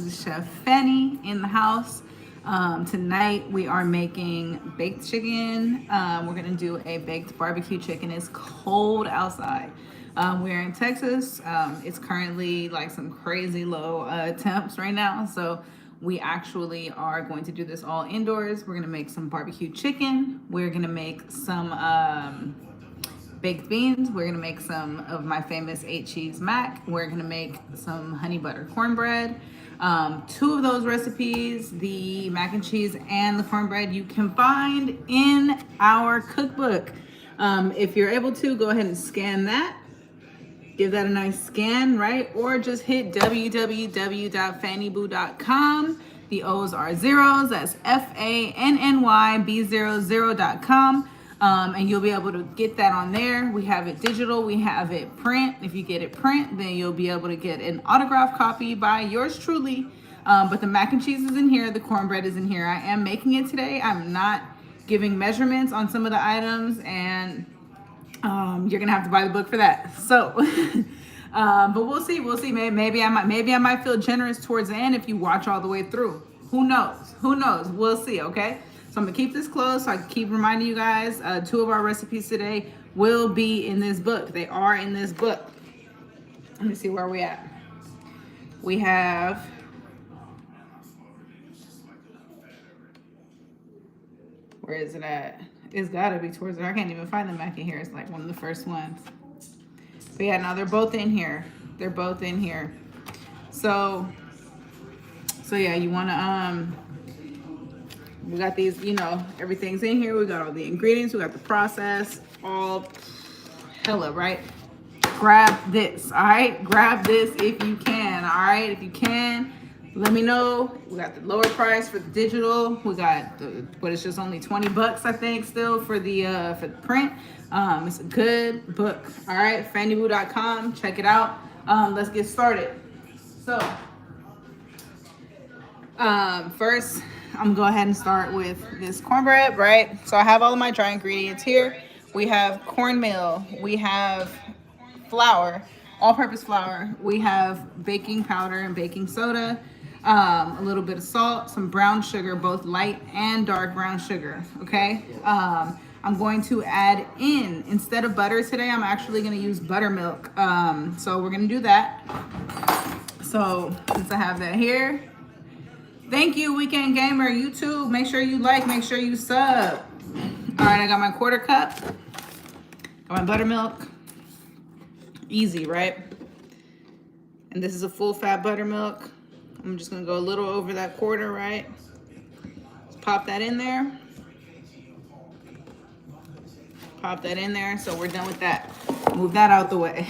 is Chef Fanny in the house. Tonight we are making baked chicken. We're gonna do a baked barbecue chicken. It's cold outside. We're in Texas. It's currently like some crazy low temps right now. So we actually are going to do this all indoors. We're gonna make some barbecue chicken. We're gonna make some baked beans. We're gonna make some of my famous 8-cheese mac. We're gonna make some honey butter cornbread. Two of those recipes, the mac and cheese and the cornbread, you can find in our cookbook. If you're able to, go ahead and scan that. Give that a nice scan, right? Or just hit www.fannyb00.com. The O's are zeros. That's FANNYB00.com. And you'll be able to get that on there. We have it digital, we have it print. If you get it print, then you'll be able to get an autographed copy by yours truly. But the mac and cheese is in here, the cornbread is in here. I am making it today. I'm not giving measurements on some of the items, and you're gonna have to buy the book for that. So, but we'll see. Maybe I might feel generous towards the end if you watch all the way through. Who knows? We'll see. Okay. So I'm gonna keep this close so I can keep reminding you guys. Two of our recipes today will be in this book. They are in this book. Let me see where we at. We have where is it at? It's gotta be towards there. I can't even find the mac in here. It's like one of the first ones. But yeah, no, they're both in here. So yeah, you wanna we got these, everything's in here. We got all the ingredients. We got the process, all hella, right? Grab this, all right? Grab this if you can, all right? If you can, let me know. We got the lower price for the digital. We got but it's just only 20 bucks, I think, still for the print. It's a good book, all right? Fannyb00.com, check it out. Let's get started. So, first, I'm gonna go ahead and start with this cornbread, right? So I have all of my dry ingredients here. We have cornmeal, we have flour, all-purpose flour, we have baking powder and baking soda, a little bit of salt, some brown sugar, both light and dark brown sugar, okay? I'm going to add in, instead of butter today, I'm actually gonna use buttermilk. So we're gonna do that. So since I have that here, thank you, Weekend Gamer YouTube. Make sure you like, make sure you sub. All right, I got my quarter cup. Got my buttermilk. Easy, right? And this is a full fat buttermilk. I'm just gonna go a little over that quarter, right? Just pop that in there. Pop that in there, so we're done with that. Move that out the way.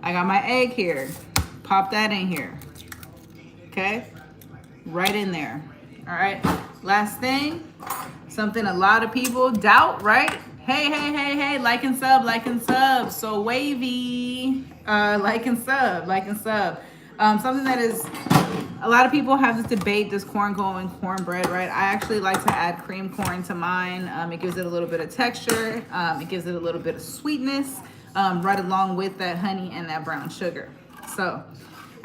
I got my egg here. Pop that in here, okay? Right in there. All right, last thing, something a lot of people doubt, right? Hey, like and sub, so wavy. Like and sub. Something that is, a lot of people have this debate, does corn go in cornbread, right? I actually like to add cream corn to mine. It gives it a little bit of texture. It gives it a little bit of sweetness, right along with that honey and that brown sugar. So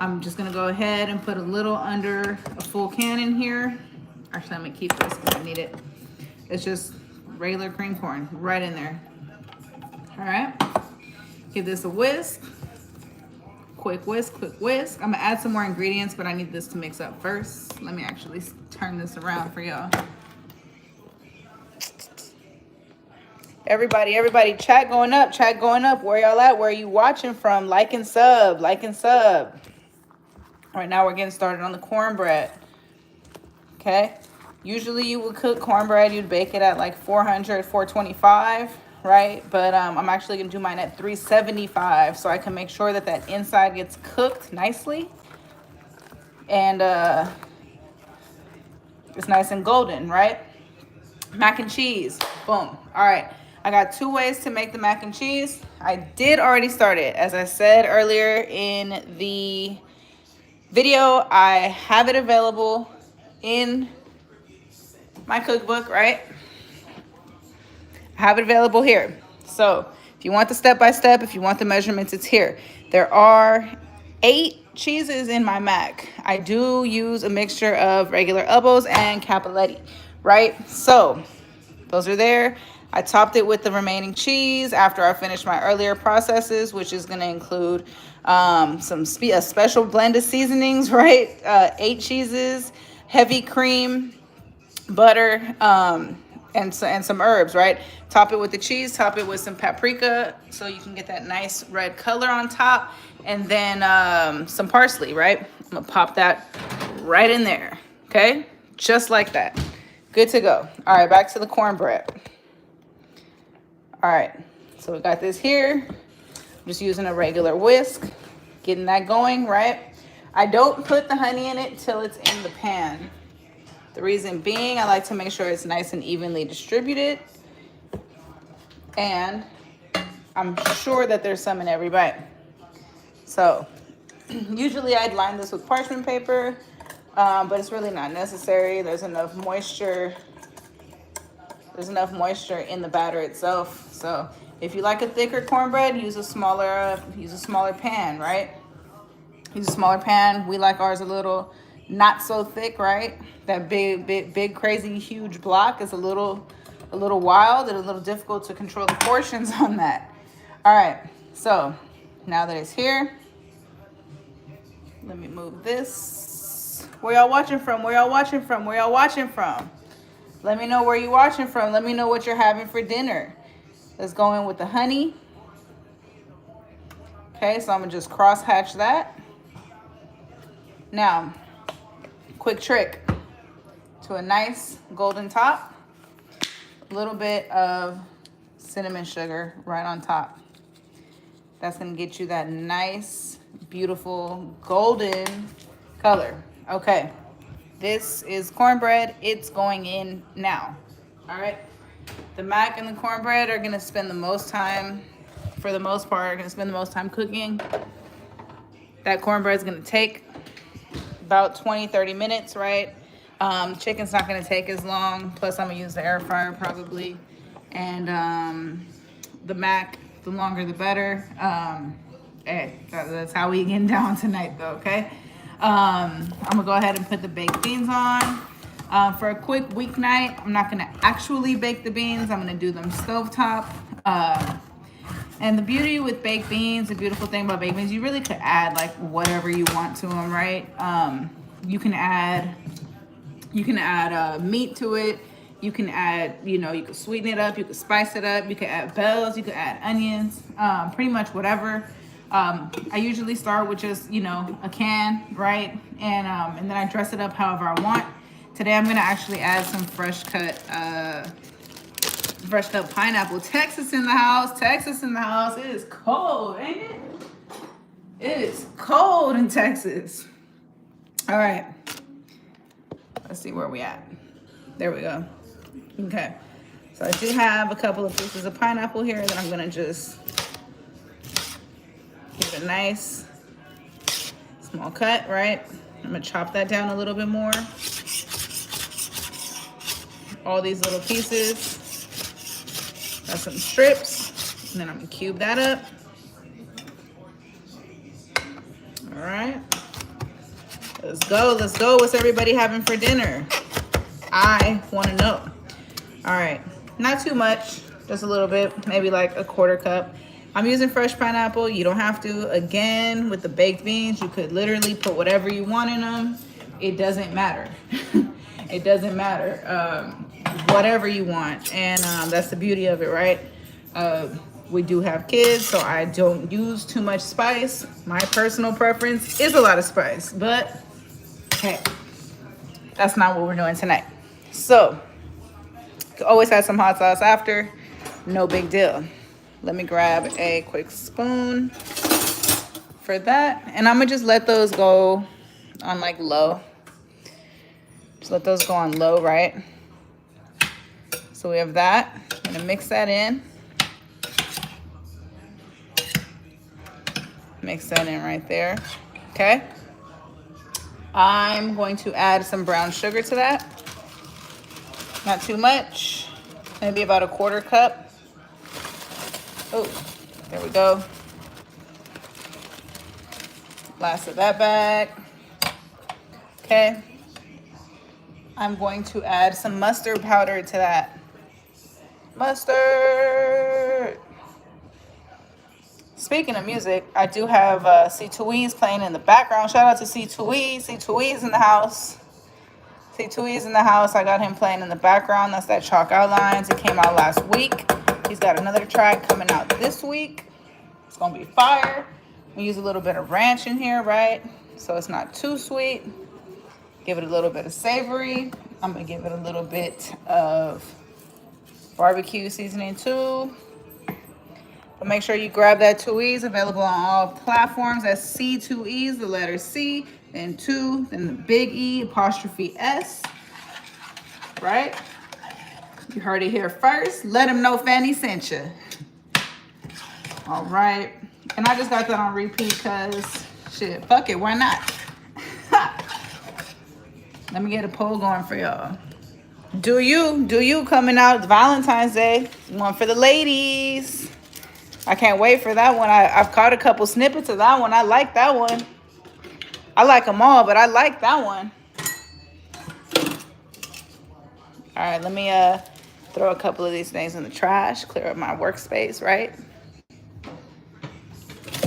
I'm just gonna go ahead and put a little under a full can in here. Actually, I'm gonna keep this because I need it. It's just regular cream corn right in there. All right, give this a whisk. Quick whisk. I'm gonna add some more ingredients, but I need this to mix up first. Let me actually turn this around for y'all. Everybody, chat going up. Where y'all at? Where are you watching from? Like and sub. All right, now we're getting started on the cornbread. Okay, usually you would cook cornbread, you'd bake it at like 400, 425, right? But I'm actually gonna do mine at 375 so I can make sure that that inside gets cooked nicely and it's nice and golden, right? Mac and cheese, boom. All right, I got two ways to make the mac and cheese. I did already start it, as I said earlier in the video. I have it available in my cookbook, right? I have it available here. So if you want the step-by-step, if you want the measurements, it's here. There are 8 cheeses in my mac. I do use a mixture of regular elbows and cappelletti, right? So those are there. I topped it with the remaining cheese after I finished my earlier processes, which is going to include a special blend of seasonings, right? 8 cheeses, heavy cream, butter, and some herbs, right? Top it with the cheese, top it with some paprika so you can get that nice red color on top, and then some parsley, right? I'm gonna pop that right in there, okay? Just like that. Good to go. All right, back to the cornbread. All right, so we got this here. I'm just using a regular whisk, getting that going, right? I don't put the honey in it till it's in the pan. The reason being, I like to make sure it's nice and evenly distributed. And I'm sure that there's some in every bite. So usually I'd line this with parchment paper, but it's really not necessary. There's enough moisture. There's enough moisture in the batter itself. So if you like a thicker cornbread, use a smaller pan, right? Use a smaller pan. We like ours a little not so thick, right? That big, crazy, huge block is a little wild and a little difficult to control the portions on that. All right, so now that it's here, let me move this. Where y'all watching from? Where y'all watching from? Where y'all watching from? Let me know where you're watching from. Let me know what you're having for dinner. Let's go in with the honey. Okay, so I'm gonna just cross hatch that. Now, quick trick to a nice golden top, a little bit of cinnamon sugar right on top. That's gonna get you that nice, beautiful golden color. Okay, this is cornbread. It's going in now. All right, the mac and the cornbread are gonna spend the most time, for the most part, are gonna spend the most time cooking. That cornbread is gonna take about 20-30 minutes, right? Chicken's not gonna take as long. Plus, I'm gonna use the air fryer probably. And the mac, the longer the better. Hey, that's how we getting down tonight, though. Okay. I'm gonna go ahead and put the baked beans on. For a quick weeknight, I'm not gonna actually bake the beans. I'm gonna do them stovetop. And the beauty with baked beans, the beautiful thing about baked beans, you really could add like whatever you want to them, right? You can add meat to it. You can add, you can sweeten it up. You can spice it up. You can add bells. You can add onions. Pretty much whatever. I usually start with just, a can, right? And then I dress it up however I want. Today I'm gonna actually add some fresh cut pineapple. Texas in the house. Texas in the house. It is cold, ain't it? It is cold in Texas. All right. Let's see where we at. There we go. Okay. So I do have a couple of pieces of pineapple here that I'm gonna just give it a nice small cut, right? I'm gonna chop that down a little bit more. All these little pieces. Got some strips, and then I'm gonna cube that up. All right, let's go, let's go. What's everybody having for dinner? I wanna know. All right, not too much, just a little bit, maybe like a quarter cup. I'm using fresh pineapple. You don't have to. Again, with the baked beans, you could literally put whatever you want in them. It doesn't matter. It doesn't matter. Whatever you want, and that's the beauty of it, right? We do have kids, so I don't use too much spice. My personal preference is a lot of spice, but hey, that's not what we're doing tonight. So you can always have some hot sauce after, no big deal. Let me grab a quick spoon for that, and I'm gonna just let those go on like low. Just let those go on low, right? So we have that. I'm gonna mix that in. Mix that in right there, okay? I'm going to add some brown sugar to that. Not too much, maybe about a quarter cup. Oh, there we go. Last of that bag. Okay. I'm going to add some mustard powder to that. Mustard. Speaking of music, I do have C2E's playing in the background. Shout out to C2E. C2E's in the house. C2E's in the house. I got him playing in the background. That's that Chalk Outlines. It came out last week. He's got another track coming out this week. It's going to be fire. We use a little bit of ranch in here, right? So it's not too sweet. Give it a little bit of savory. I'm going to give it a little bit of barbecue seasoning too. But make sure you grab that 2E's, available on all platforms. That's C2E's, the letter C, then 2, then the big E, apostrophe S, right? You heard it here first. Let them know Fanny sent you. All right. And I just got that on repeat because, shit, fuck it, why not? Let me get a poll going for y'all. Do you coming out Valentine's Day? One for the ladies. I can't wait for that one. I've caught a couple snippets of that one. I like that one. I like them all, but I like that one. All right, let me throw a couple of these things in the trash, clear up my workspace, right?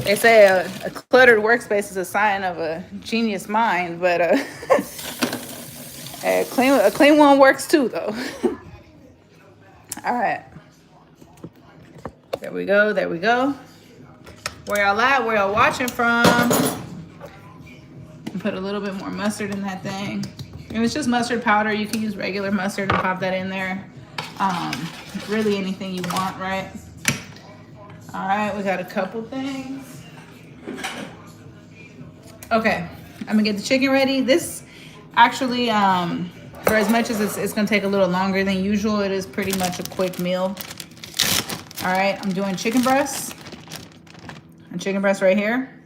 They say a cluttered workspace is a sign of a genius mind, but a clean one works too, though. All right. There we go. There we go. Where y'all at? Where y'all watching from? Put a little bit more mustard in that thing. If it's just mustard powder, you can use regular mustard and pop that in there. Really anything you want, right? All right, we got a couple things. Okay, I'm gonna get the chicken ready. This actually, for as much as it's gonna take a little longer than usual, it is pretty much a quick meal. All right, I'm doing chicken breasts. And chicken breast right here.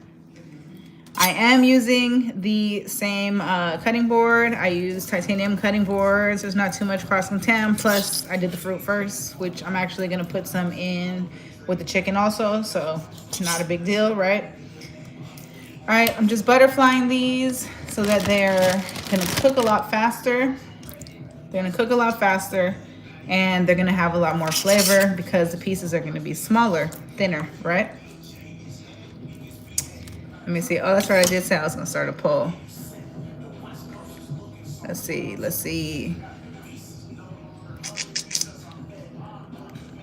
I am using the same cutting board. I use titanium cutting boards. There's not too much cross-contam. Plus, I did the fruit first, which I'm actually gonna put some in with the chicken also, so it's not a big deal, right? All right, I'm just butterflying these so that they're gonna cook a lot faster. They're gonna cook a lot faster, and they're gonna have a lot more flavor because the pieces are gonna be smaller, thinner, right? Let me see. Oh, that's right. I did say I was gonna start a poll. Let's see. Let's see.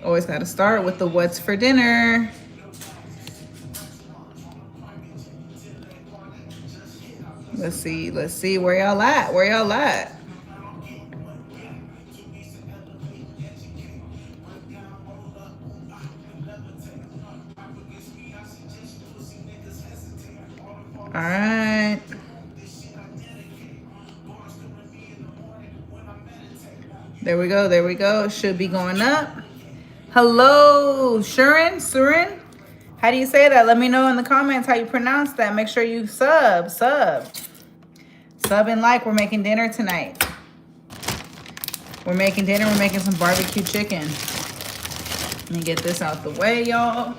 Always gotta start with the what's for dinner. Let's see. Let's see. Where y'all at? Where y'all at? All right. There we go. There we go. Should be going up. Hello, Surin. How do you say that? Let me know in the comments how you pronounce that. Make sure you sub and like. We're making dinner tonight. We're making dinner. We're making some barbecue chicken. Let me get this out the way, y'all.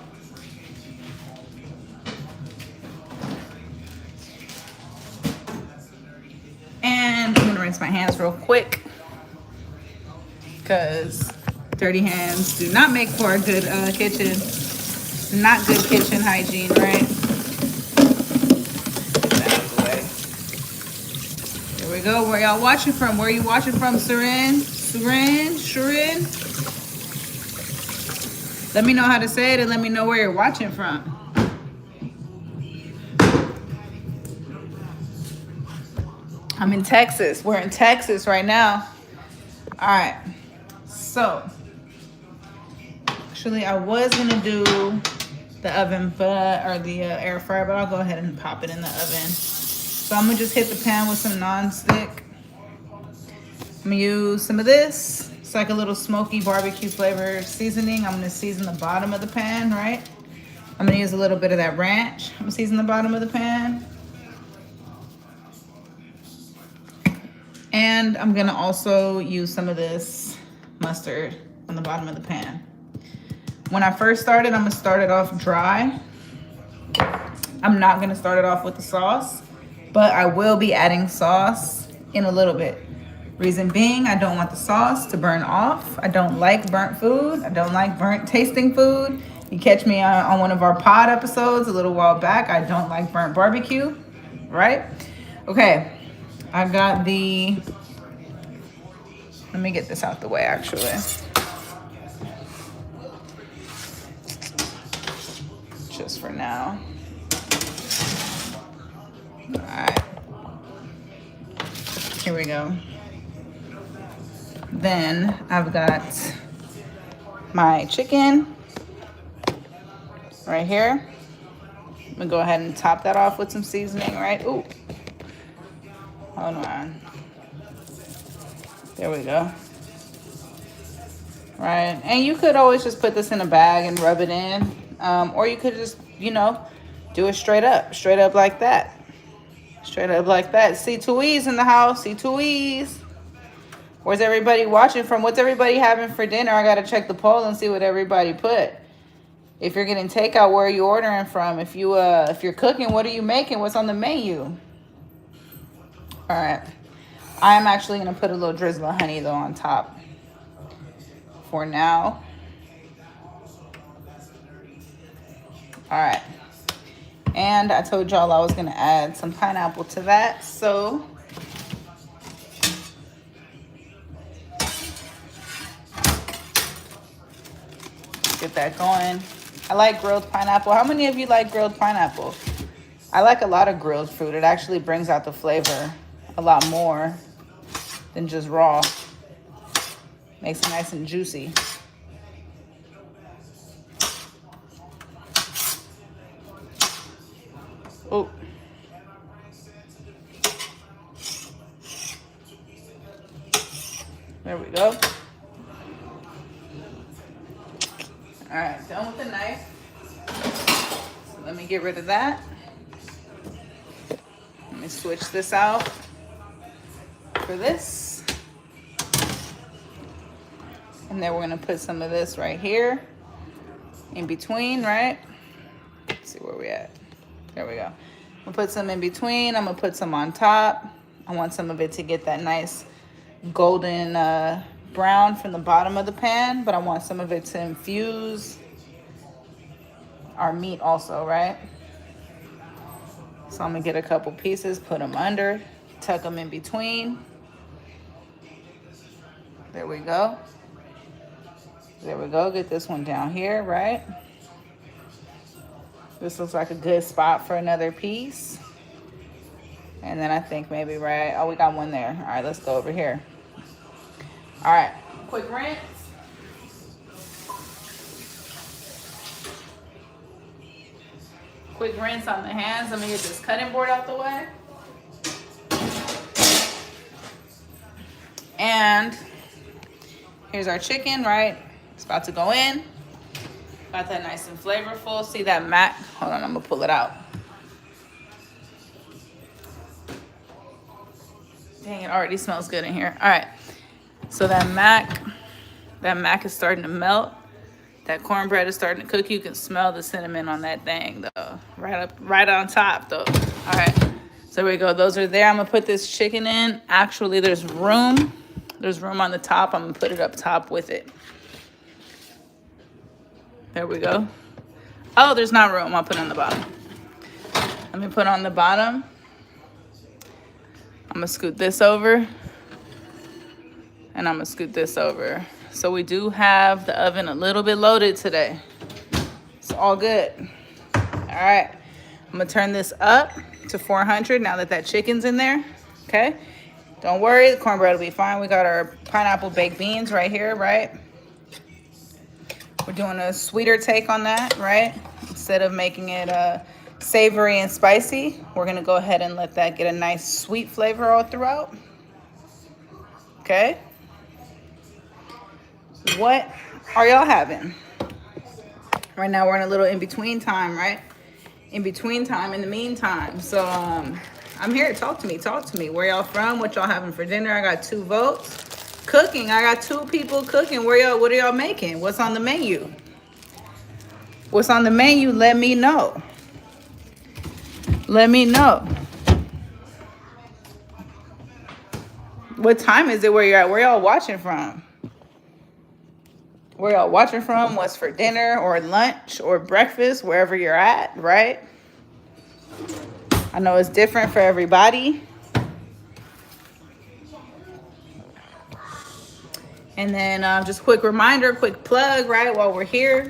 And I'm gonna rinse my hands real quick because dirty hands do not make for a good kitchen. Not good kitchen hygiene, right? Get that out of the way. There we go. Where y'all watching from? Where are you watching from, Surin? Let me know how to say it and let me know where you're watching from. I'm in Texas. We're in Texas right now. All right. So, actually, I was gonna do the oven, or the air fryer, but I'll go ahead and pop it in the oven. So I'm gonna just hit the pan with some non-stick. I'm gonna use some of this. It's like a little smoky barbecue flavor seasoning. I'm gonna season the bottom of the pan, right? I'm gonna use a little bit of that ranch. I'm gonna season the bottom of the pan. And I'm gonna also use some of this mustard on the bottom of the pan. When I first started, I'm gonna start it off dry. I'm not gonna start it off with the sauce, but I will be adding sauce in a little bit. Reason being, I don't want the sauce to burn off. I don't like burnt food. I don't like burnt tasting food. You catch me on one of our pod episodes a little while back. I don't like burnt barbecue, right? Okay, I got the, let me get this out the way actually. Just for now. All right, here we go. Then I've got my chicken right here. I'm gonna go ahead and top that off with some seasoning, right? Ooh, hold on. There we go. Right, and you could always just put this in a bag and rub it in, or you could just, you know, do it straight up like that. Straight up like that. C2E's in the house, C2E's. Where's everybody watching from? What's everybody having for dinner? I gotta check the poll and see what everybody put. If you're getting takeout, where are you ordering from? If you're cooking, what are you making? What's on the menu? All right. I am actually gonna put a little drizzle of honey though on top for now. All right. And I told y'all I was gonna add some pineapple to that, so get that going. I like grilled pineapple. How many of you like grilled pineapple? I like a lot of grilled fruit. It actually brings out the flavor a lot more than just raw. Makes it nice and juicy. Oh. There we go. All right, done with the knife. So let me get rid of that. Let me switch this out for this. And then we're gonna put some of this right here in between, right? Let's see where we at. There we go. I'm gonna put some in between. I'm gonna put some on top. I want some of it to get that nice golden brown from the bottom of the pan, but I want some of it to infuse our meat also, right? So I'm gonna get a couple pieces, put them under, tuck them in between. There we go. There we go. Get this one down here, right? This looks like a good spot for another piece. And then I think maybe, right, oh, we got one there. All right, let's go over here. All right, quick rinse. Quick rinse on the hands. Let me get this cutting board out the way. And here's our chicken, right? It's about to go in. Got that nice and flavorful. See that mac? Hold on, I'm gonna pull it out. Dang, it already smells good in here. All right, so that mac is starting to melt. That cornbread is starting to cook. You can smell the cinnamon on that thing though. Right on top though. All right, so there we go. Those are there. I'm gonna put this chicken in. Actually, there's room. There's room on the top. I'm gonna put it up top with it. There we go. Oh, there's not room. I'll put it on the bottom. Let me put on the bottom. I'm gonna scoot this over. And I'm gonna scoot this over. So we do have the oven a little bit loaded today. It's all good. All right, I'm gonna turn this up to 400 now that that chicken's in there, okay? Don't worry, the cornbread will be fine. We got our pineapple baked beans right here, right? We're doing a sweeter take on that, right? Instead of making it savory and spicy, we're gonna go ahead and let that get a nice sweet flavor all throughout, okay? What are y'all having? Right now we're in a little in-between time, right? In-between time, in the meantime. So I'm here, talk to me. Where y'all from? What y'all having for dinner? I got 2 votes. Cooking, I got 2 people cooking. What are y'all making? What's on the menu? What's on the menu? Let me know. Let me know. What time is it where you're at? Where y'all watching from? Where y'all watching from? What's for dinner or lunch or breakfast, wherever you're at, right? I know it's different for everybody. And then just quick reminder, quick plug, right? While we're here,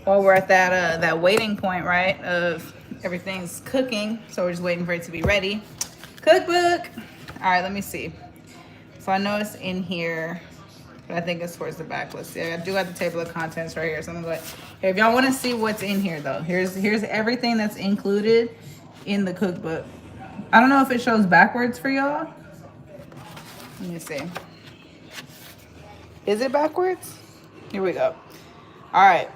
while we're at that waiting point, right, of everything's cooking. So we're just waiting for it to be ready. Cookbook. All right, let me see. So I know it's in here, but I think it's towards the back. Let's see. I do have the table of contents right here. So I'm gonna go here. If y'all want to see what's in here, though, here's everything that's included in the cookbook. I don't know if it shows backwards for y'all. Let me see. Is it backwards? Here we go. All right.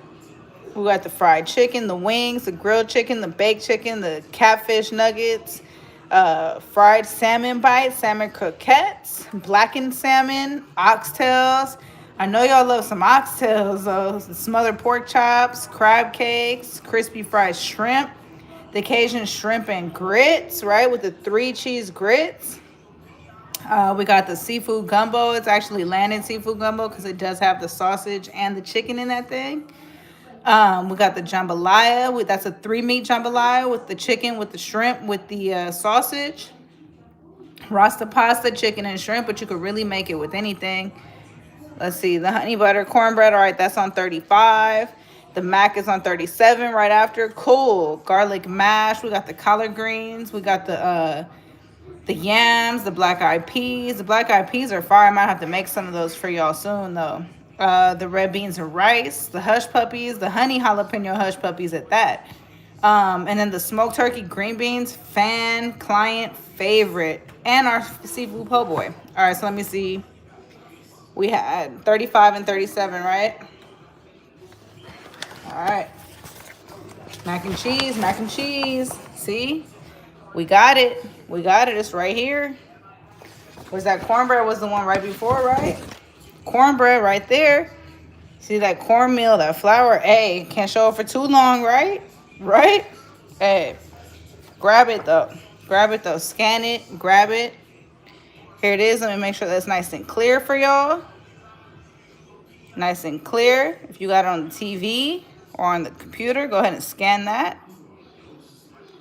We got the fried chicken, the wings, the grilled chicken, the baked chicken, the catfish nuggets, fried salmon bites, salmon croquettes, blackened salmon, oxtails. I know y'all love some oxtails, though. Smothered pork chops, crab cakes, crispy fried shrimp, the Cajun shrimp and grits, right, with the 3 cheese grits. We got the seafood gumbo. It's actually landed seafood gumbo because it does have the sausage and the chicken in that thing. We got the jambalaya. That's a 3-meat jambalaya with the chicken, with the shrimp, with the sausage. Rasta pasta, chicken and shrimp, but you could really make it with anything. Let's see, the honey butter cornbread. All right, that's on 35. The mac is on 37 right after. Cool. Garlic mash. We got the collard greens. We got the yams, the black eyed peas. The black eyed peas are fire. I might have to make some of those for y'all soon, though. The red beans and rice, the hush puppies, the honey jalapeno hush puppies at that. And then the smoked turkey green beans, client favorite, and our seafood po' boy. All right, so let me see. We had 35 and 37, right? All right. Mac and cheese. See? We got it. It's right here. Was that cornbread was the one right before, right? Cornbread right there. See that cornmeal, that flour? Hey, can't show it for too long, right? Right? Hey, grab it though. Scan it, grab it. Here it is. Let me make sure that's nice and clear for y'all. Nice and clear. If you got it on the TV or on the computer, go ahead and scan that.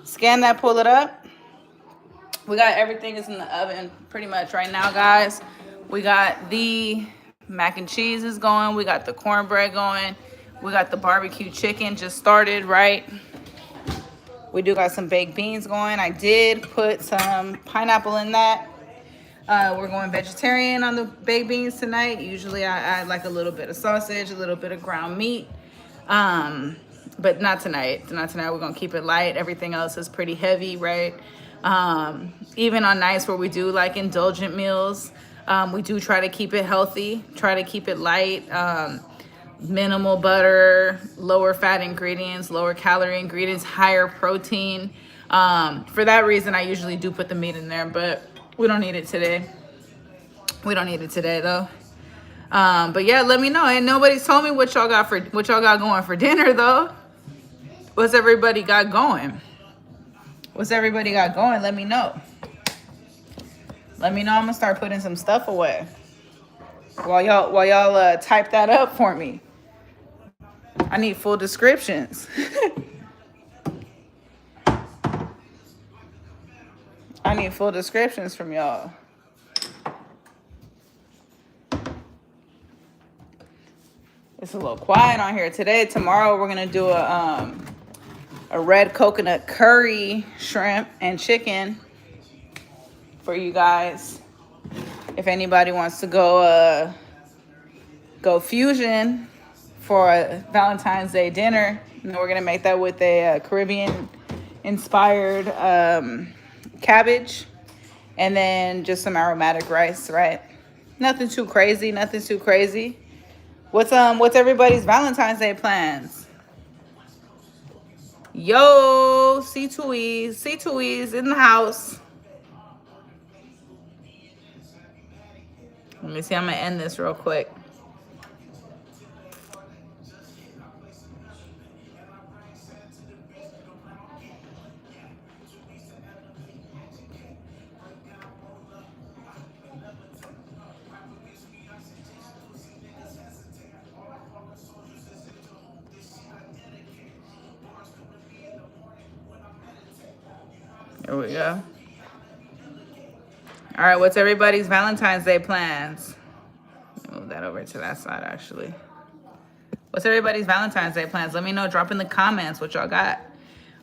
Scan that, pull it up. We got everything is in the oven pretty much right now, guys. We got the mac and cheese is going. We got the cornbread going. We got the barbecue chicken just started, right? We do got some baked beans going. I did put some pineapple in that. We're going vegetarian on the baked beans tonight. Usually I add like a little bit of sausage, a little bit of ground meat. But not tonight. We're going to keep it light. Everything else is pretty heavy, right? Even on nights where we do like indulgent meals, we do try to keep it healthy, try to keep it light, minimal butter, lower fat ingredients, lower calorie ingredients, higher protein. For that reason, I usually do put the meat in there, but we don't need it today. Though. But yeah, let me know. And nobody's told me what y'all got going for dinner though. What's everybody got going? Let me know. I'm gonna start putting some stuff away while y'all type that up for me. I need full descriptions. I need full descriptions from y'all. It's a little quiet on here today. Tomorrow we're gonna do a red coconut curry, shrimp and chicken for you guys. If anybody wants to go fusion for a Valentine's Day dinner, and we're gonna make that with a Caribbean inspired cabbage and then just some aromatic rice, right? Nothing too crazy. What's everybody's Valentine's Day plans? Yo, C2E's in the house. Let me see, I'm gonna end this real quick. There we go. All right, what's everybody's Valentine's Day plans? Let me move that over to that side, actually. What's everybody's Valentine's Day plans? Let me know. Drop in the comments what y'all got.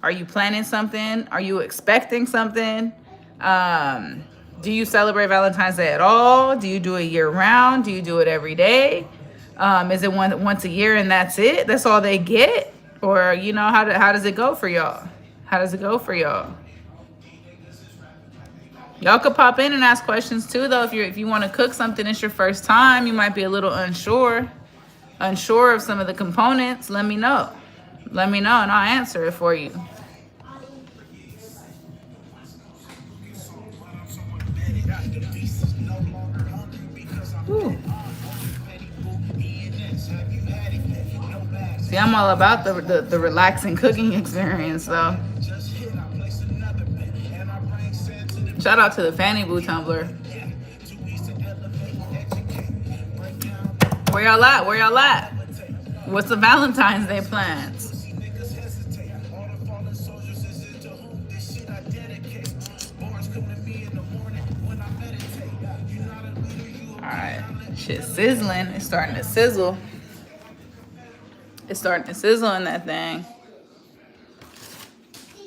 Are you planning something? Are you expecting something? Do you celebrate Valentine's Day at all? Do you do it year round? Do you do it every day? Is it once a year and that's it? That's all they get? Or, you know, how does it go for y'all? How does it go for y'all? Y'all could pop in and ask questions too, though. If you want to cook something, it's your first time, you might be a little unsure of some of the components. Let me know. Let me know and I'll answer it for you. Whew. See, I'm all about the relaxing cooking experience, though. Shout out to the Fannyb00 Tumbler. Where y'all at? Where y'all at? What's the Valentine's Day plans? Alright, shit's sizzling. It's starting to sizzle. It's starting to sizzle in that thing.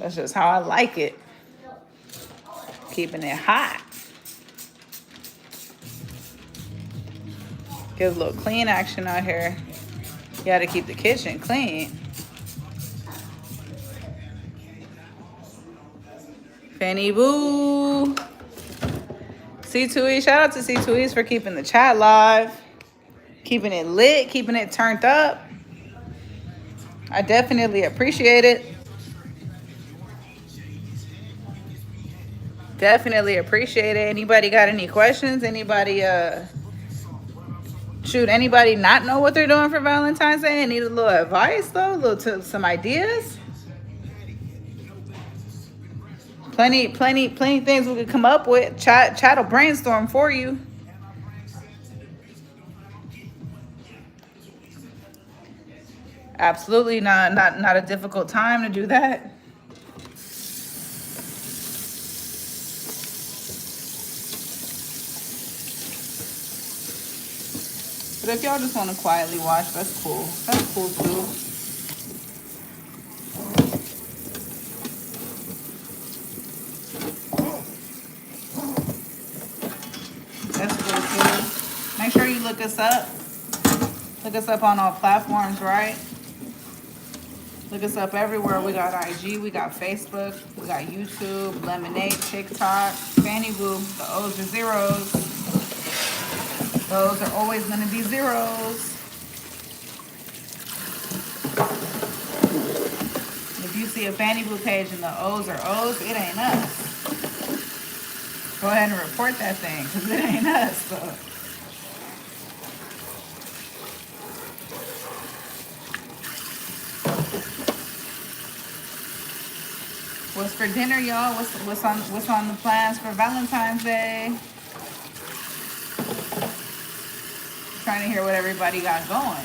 That's just how I like it. Keeping it hot. Get a little clean action out here. You gotta keep the kitchen clean. Fannyb00. C2E, shout out to C2Es for keeping the chat live. Keeping it lit, keeping it turned up. I definitely appreciate it. Definitely appreciate it. Anybody got any questions? Anybody anybody not know what they're doing for Valentine's Day and need a little advice though? Some ideas? Plenty things we could come up with. Chat will brainstorm for you. Absolutely not a difficult time to do that. But if y'all just want to quietly watch, that's cool. That's cool too. That's cool too. Make sure you look us up. Look us up on all platforms, right? Look us up everywhere. We got IG, we got Facebook, we got YouTube, Lemonade, TikTok, Fannyb00. The O's are zeros. Those are always going to be zeros. If you see a Fannyb00 page and the O's are O's, it ain't us. Go ahead and report that thing, because it ain't us. So. What's for dinner, y'all? What's on the plans for Valentine's Day? Trying to hear what everybody got going.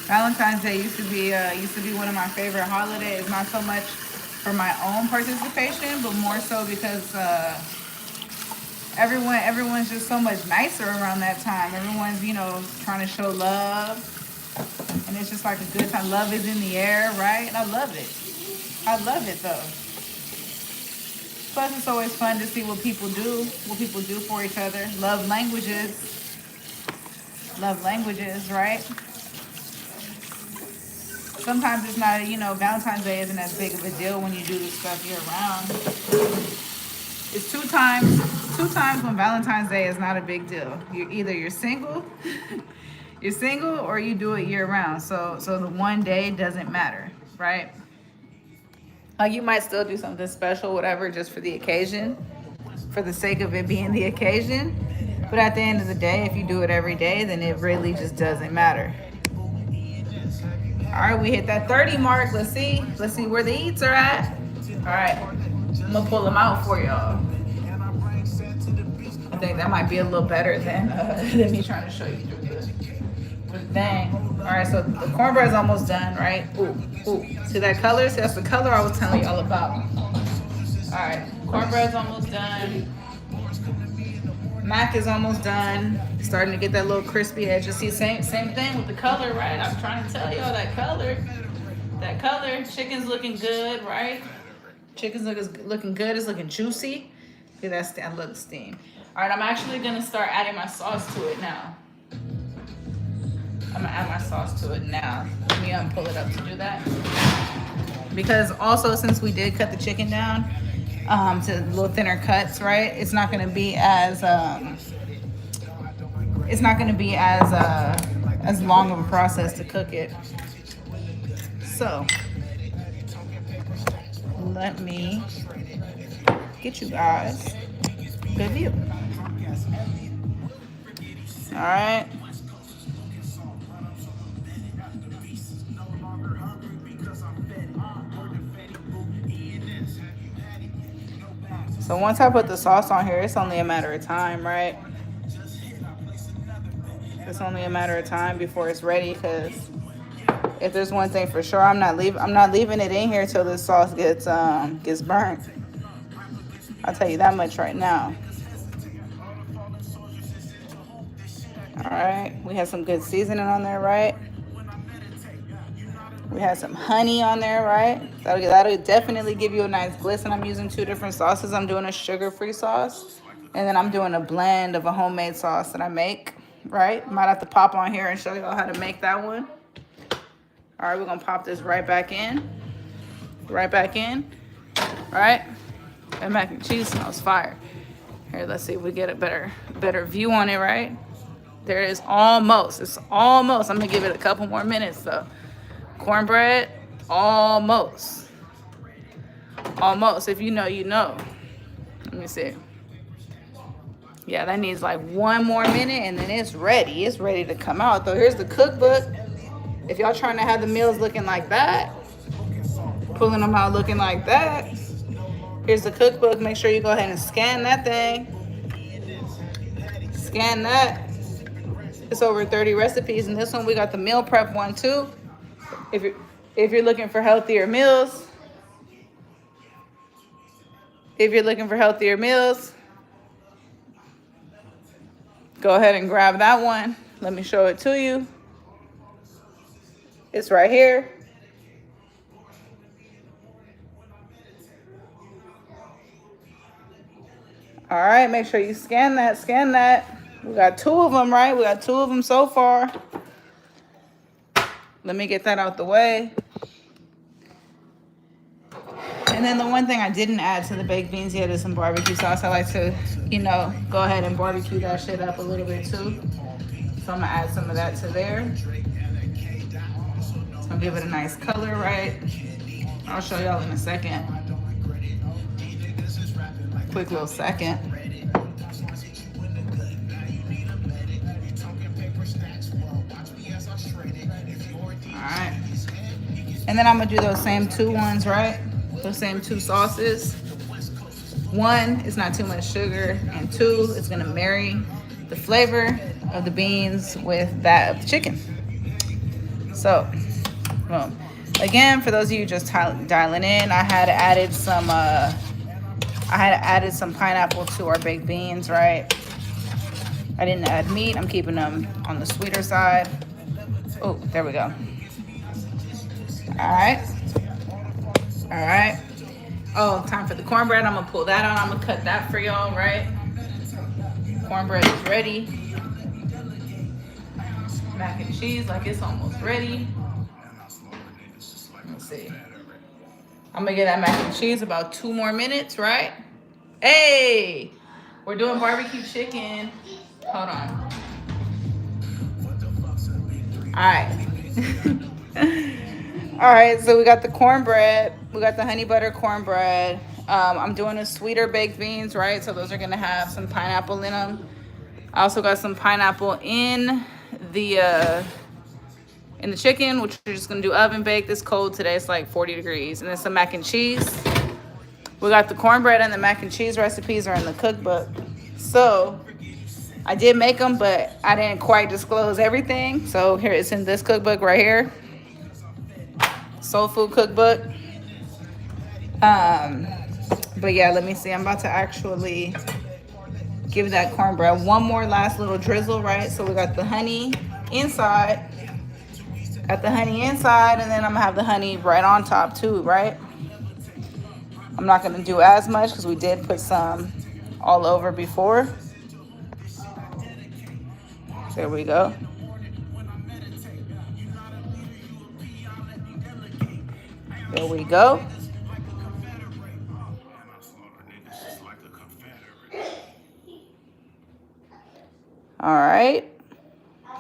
Valentine's Day used to be one of my favorite holidays. Not so much for my own participation, but more so because everyone's just so much nicer around that time. Everyone's, you know, trying to show love. And it's just like a good time. Love is in the air, right? And I love it. I love it, though. Plus, it's always fun to see what people do for each other. Love languages, right? Sometimes it's not, you know, Valentine's Day isn't as big of a deal when you do this stuff year round. It's two times when Valentine's Day is not a big deal. You're single. You're single or you do it year round. So the one day doesn't matter, right? Like you might still do something special, whatever, just for the occasion, for the sake of it being the occasion. But at the end of the day, if you do it every day, then it really just doesn't matter. All right, we hit that 30 mark. Let's see where the eats are at. All right, I'm gonna pull them out for y'all. think that might be a little better than me trying to show you the thing. All right, so the cornbread's almost done, right? Ooh, ooh. See that color? See, that's the color I was telling you all about. All right, cornbread's almost done. Mac is almost done. Starting to get that little crispy edge. You see, same thing with the color, right? I'm trying to tell y'all that color. That color. Chicken's looking good, right? Chicken's looking good. It's looking juicy. Look at that look steam. All right, I'm actually gonna start adding my sauce to it now. I'm gonna add my sauce to it now. Let me pull it up to do that. Because also, since we did cut the chicken down to little thinner cuts, right? It's not gonna be as as long of a process to cook it. So let me get you guys a good view. All right. So once I put the sauce on here, it's only a matter of time, right? It's only a matter of time before it's ready, because if there's one thing for sure, I'm not leaving it in here till the sauce gets burnt. I'll tell you that much right now. All right, we have some good seasoning on there, right? We have some honey on there, right? That'll definitely give you a nice glisten. I'm using 2 different sauces. I'm doing a sugar-free sauce, and then I'm doing a blend of a homemade sauce that I make, right? Might have to pop on here and show y'all how to make that one. All right, we're gonna pop this right back in. Right back in, right? That mac and cheese smells fire. Here, let's see if we get a better view on it, right? There it is, almost. It's almost. I'm gonna give it a couple more minutes though. Cornbread, almost. Almost. If you know, you know. Let me see. Yeah, that needs like 1 more minute and then it's ready. It's ready to come out though. Here's the cookbook. If y'all trying to have the meals looking like that, pulling them out looking like that, here's the cookbook. Make sure you go ahead and scan that thing. Scan that. It's over 30 recipes. And this one, we got the meal prep one too. If you're looking for healthier meals, go ahead and grab that one. Let me show it to you. It's right here. All right, make sure you scan that. We got 2 of them, right? We got 2 of them so far. Let me get that out the way. And then the one thing I didn't add to the baked beans yet is some barbecue sauce. I like to, go ahead and barbecue that shit up a little bit too. So I'm gonna add some of that to there. So I'll give it a nice color, right? I'll show y'all in a second. Quick little second. Alright. And then I'm gonna do those same 2 ones, right? Those same 2 sauces. 1, it's not too much sugar, and 2, it's gonna marry the flavor of the beans with that of the chicken. So, boom. Again, for those of you just dialing in, I had added some pineapple to our baked beans, right? I didn't add meat. I'm keeping them on the sweeter side. Oh, there we go. All right. Oh, time for the cornbread. I'm gonna pull that out. I'm gonna cut that for y'all, right? Cornbread is ready. Mac and cheese, like it's almost ready. Let's see. I'm gonna get that mac and cheese about 2 more minutes, right? Hey, we're doing barbecue chicken. Hold on. All right. All right, so we got the cornbread. We got the honey butter cornbread. I'm doing a sweeter baked beans, right? So those are gonna have some pineapple in them. I also got some pineapple in the chicken, which we're just gonna do oven baked. It's cold today, it's like 40 degrees. And then some mac and cheese. We got the cornbread and the mac and cheese recipes are in the cookbook. So I did make them, but I didn't quite disclose everything. So here it's in this cookbook right here, Soul Food Cookbook. But yeah, let me see. I'm about to actually give that cornbread one more last little drizzle, right? So we got the honey inside, and then I'm gonna have the honey right on top too, right? I'm not gonna do as much because we did put some all over before. There we go. There we go. All right.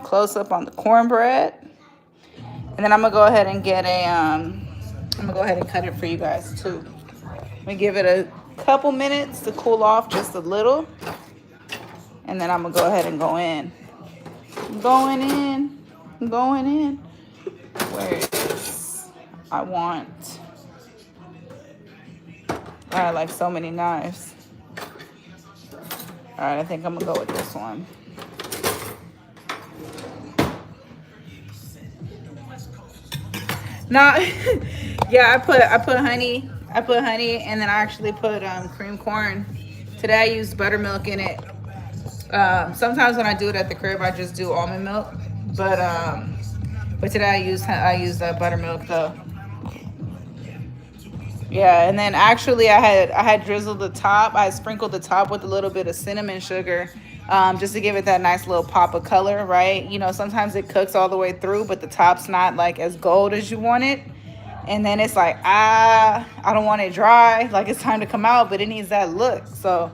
Close up on the cornbread. And then I'm gonna go ahead and get a I'm gonna go ahead and cut it for you guys too. Let me give it a couple minutes to cool off just a little. And then I'm gonna go ahead and go in. I'm going in. Where is I want? I have like so many knives. All right, I think I'm gonna go with this one. No, yeah, I put honey, and then I actually put cream corn. Today I used buttermilk in it. Sometimes when I do it at the crib, I just do almond milk, but today I used buttermilk though. Yeah, and then actually I had drizzled the top. I sprinkled the top with a little bit of cinnamon sugar, just to give it that nice little pop of color, right? You know, sometimes it cooks all the way through, but the top's not like as gold as you want it. And then it's like, I don't want it dry. Like it's time to come out, but it needs that look. So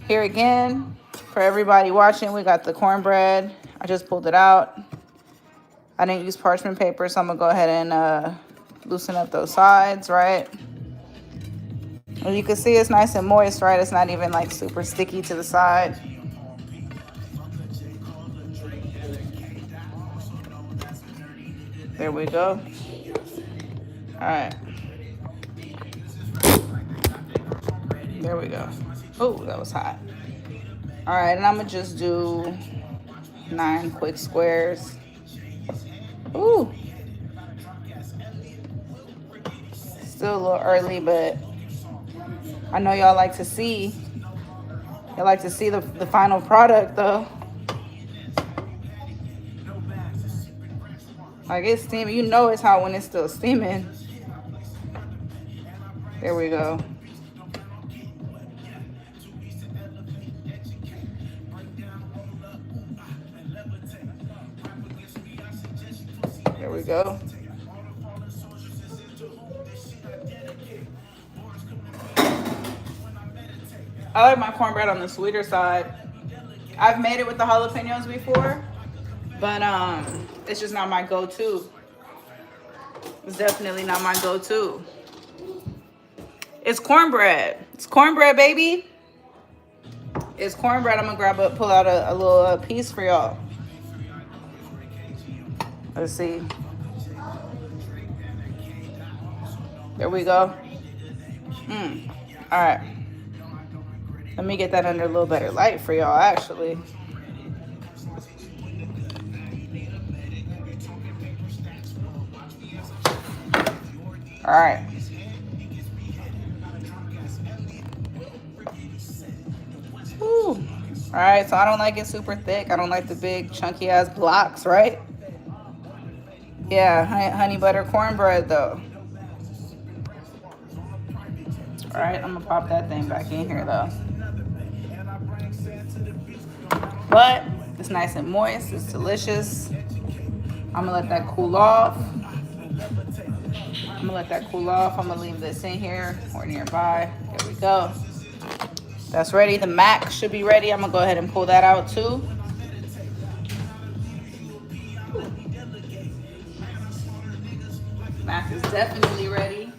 here again, for everybody watching, we got the cornbread. I just pulled it out. I didn't use parchment paper, so I'm gonna go ahead and loosen up those sides, right? And you can see it's nice and moist, right? It's not even like super sticky to the side. There we go. All right. There we go. Oh, that was hot. All right, and I'm gonna just do 9 quick squares. Ooh. Still a little early, but I know y'all like to see. Y'all like to see the final product though. Like it's steaming. You know it's hot when it's still steaming. There we go. There we go. I like my cornbread on the sweeter side. I've made it with the jalapenos before, but it's just not my go-to. It's definitely not my go-to. It's cornbread. It's cornbread, baby. It's cornbread. I'm gonna pull out a little piece for y'all. Let's see. There we go. All right. Let me get that under a little better light for y'all, actually. All right. Woo. All right, so I don't like it super thick. I don't like the big chunky ass blocks, right? Yeah, honey butter cornbread though. All right, I'm gonna pop that thing back in here though. But it's nice and moist. It's delicious. I'm gonna let that cool off. I'm gonna leave this in here or nearby. There we go. That's ready. The mac should be ready. I'm gonna go ahead and pull that out too. Mac is definitely ready.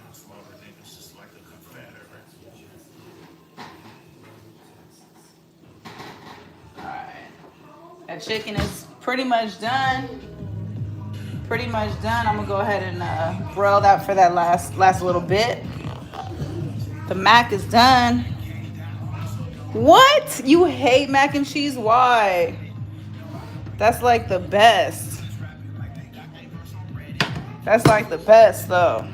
That chicken is pretty much done. I'm gonna go ahead and broil that for that last little bit. The mac is done. What? You hate mac and cheese? Why? That's like the best. That's like the best though.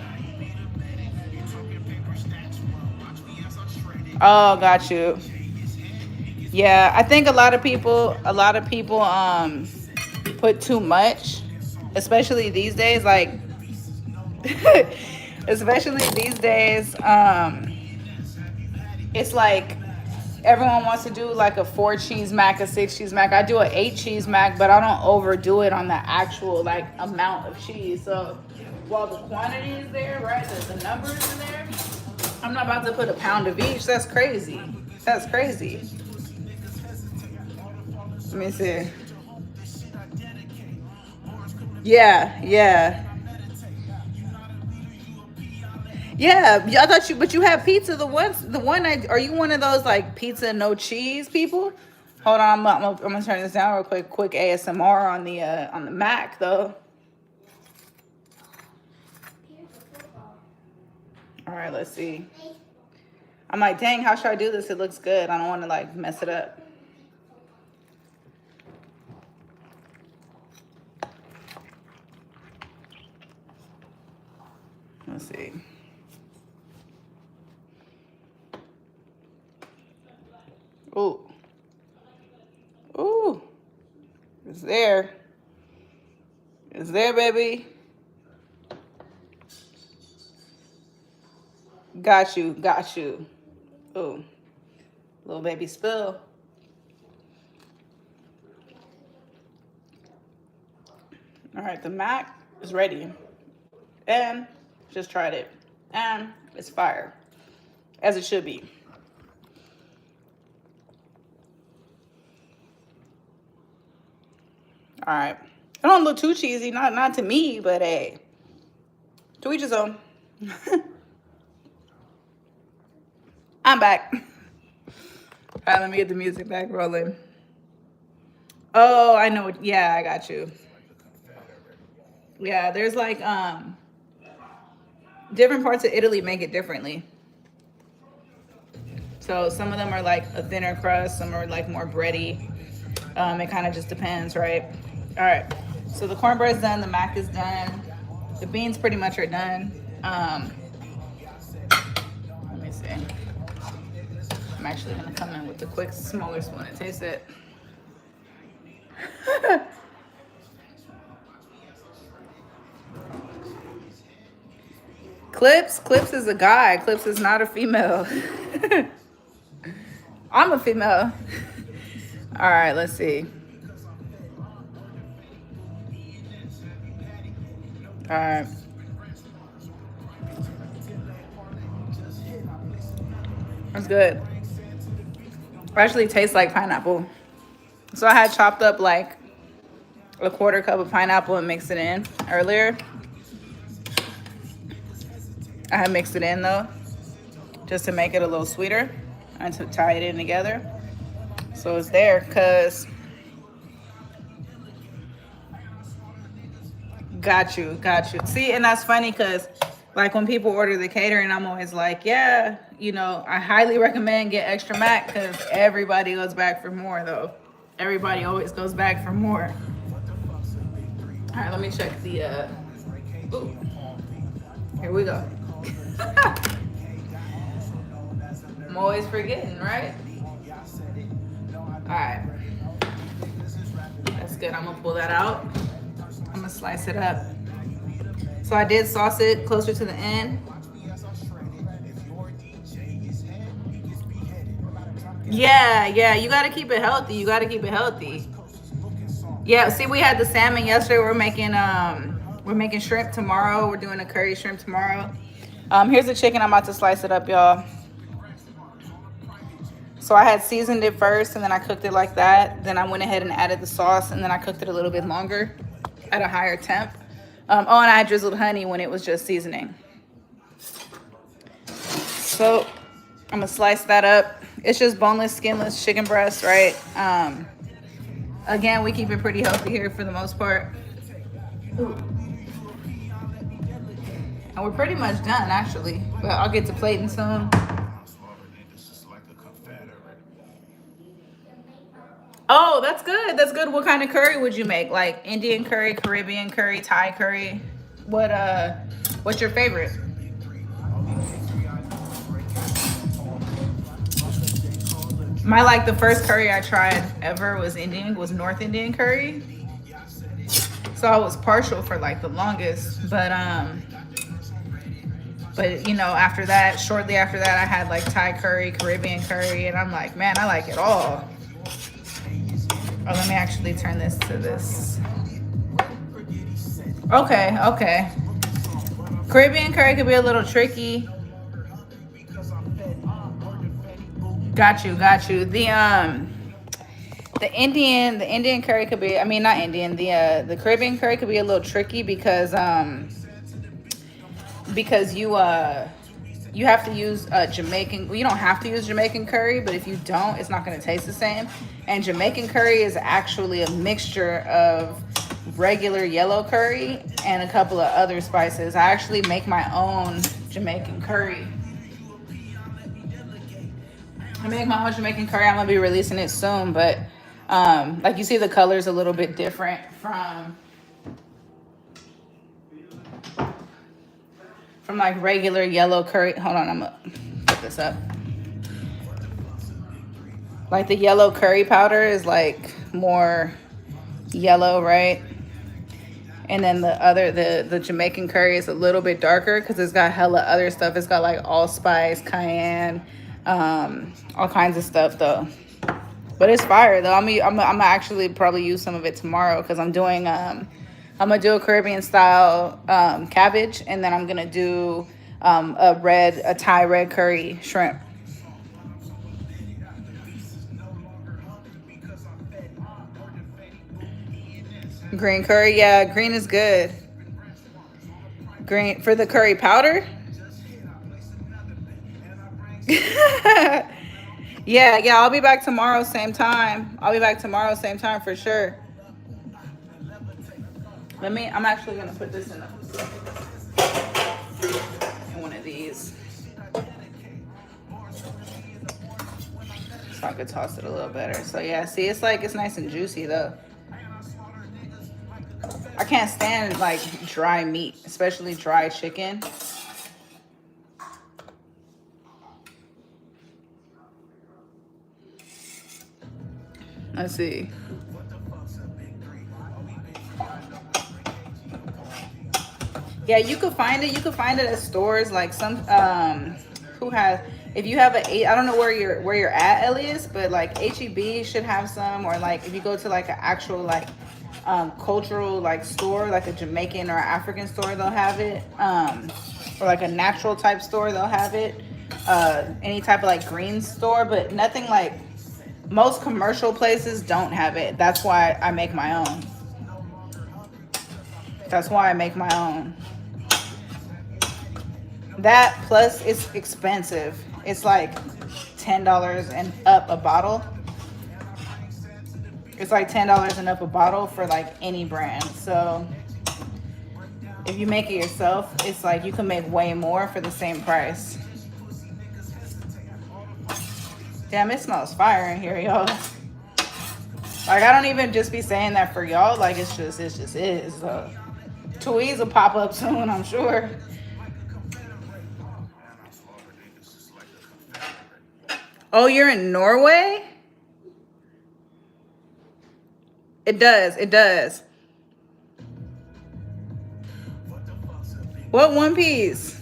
Oh, got you. Yeah, I think a lot of people put too much, especially these days, like especially these days, it's like everyone wants to do like a 4 cheese mac, a 6 cheese mac. I do an 8 cheese mac, but I don't overdo it on the actual like amount of cheese. So while the quantity is there, right, the numbers are there, I'm not about to put a pound of each. That's crazy. That's crazy. Let me see. Yeah, yeah. Yeah, I thought you, but you have pizza. Are you one of those like pizza no cheese people? Hold on, I'm gonna turn this down real quick. Quick ASMR on the Mac though. All right, let's see. I'm like, dang, how should I do this? It looks good. I don't want to like mess it up. Let's see. Ooh. Ooh. It's there. It's there, baby. Got you. Got you. Ooh. Little baby spill. All right, the mac is ready. And just tried it. And it's fire. As it should be. All right. It don't look too cheesy, not to me, but hey, to each his own. I'm back. All right, let me get the music back rolling. Oh, I know. Yeah, I got you. Yeah, there's like different parts of Italy make it differently. So some of them are like a thinner crust, some are like more bready. It kind of just depends, right? All right, so the cornbread's done, the mac is done, the beans pretty much are done. Let me see. I'm actually gonna come in with the quick smaller spoon and taste it. Clips is a guy. Clips is not a female. I'm a female. All right, let's see. All right. That's good. It actually tastes like pineapple. So I had chopped up like a 1/4 cup of pineapple and mixed it in earlier. I had mixed it in though, just to make it a little sweeter and to tie it in together. So it's there, cause got you. See, and that's funny, cause like when people order the catering, I'm always like, yeah, you know, I highly recommend get extra mac, cause everybody goes back for more though. Everybody always goes back for more. All right, let me check the. Ooh. Here we go. I'm always forgetting, right? All right. That's good. I'm gonna pull that out. I'm gonna slice it up. So I did sauce it closer to the end. Yeah, you gotta keep it healthy. Yeah, see, we had the salmon yesterday. We're making shrimp tomorrow. We're doing a curry shrimp tomorrow. Here's the chicken. I'm about to slice it up, y'all. So I had seasoned it first, and then I cooked it like that. Then I went ahead and added the sauce, and then I cooked it a little bit longer at a higher temp. And I drizzled honey when it was just seasoning. So I'm gonna slice that up. It's just boneless, skinless chicken breast, right? Again, we keep it pretty healthy here for the most part. And we're pretty much done, actually. But I'll get to plating soon. Oh, that's good. That's good. What kind of curry would you make? Like Indian curry, Caribbean curry, Thai curry? What's your favorite? The first curry I tried ever was North Indian curry. So I was partial for like the longest, but you know, after that, shortly after that, I had like Thai curry, Caribbean curry, and I'm like, man, I like it all. Oh, let me actually turn this to this. Okay, okay. Caribbean curry could be a little tricky. Got you, got you. The Indian curry could be, I mean, not Indian, the Caribbean curry could be a little tricky because you have to use Jamaican. Well, you don't have to use Jamaican curry, but if you don't, it's not going to taste the same. And Jamaican curry is actually a mixture of regular yellow curry and a couple of other spices. I actually make my own Jamaican curry. I'm gonna be releasing it soon, but like you see, the color's a little bit different from like regular yellow curry. Hold on, I'm gonna put this up. Like the yellow curry powder is like more yellow, right? And then the Jamaican curry is a little bit darker because it's got hella other stuff. It's got like allspice, cayenne, all kinds of stuff though. But it's fire though. I'm actually probably use some of it tomorrow because I'm gonna do a Caribbean style cabbage, and then I'm gonna do a Thai red curry shrimp. Green curry, yeah, green is good. Green for the curry powder. Yeah, I'll be back tomorrow, same time. For sure. I'm actually gonna put this in one of these. So I could toss it a little better. So yeah, see, it's nice and juicy though. I can't stand like dry meat, especially dry chicken. Let's see. Yeah, you could find it. You could find it at stores like some if you have I don't know where you're at, Elias, but like HEB should have some, or like if you go to like an actual like cultural like store, like a Jamaican or African store, they'll have it. Or like a natural type store, they'll have it. Any type of like green store, but nothing like most commercial places don't have it. That's why I make my own. That plus it's expensive. It's like $10 and up a bottle. It's like $10 and up a bottle for like any brand. So if you make it yourself, it's like you can make way more for the same price. Damn, it smells fire in here, y'all. Like, I don't even just be saying that for y'all. Like, it just is. So, Tweez will pop up soon, I'm sure. Oh, you're in Norway? It does. What One Piece?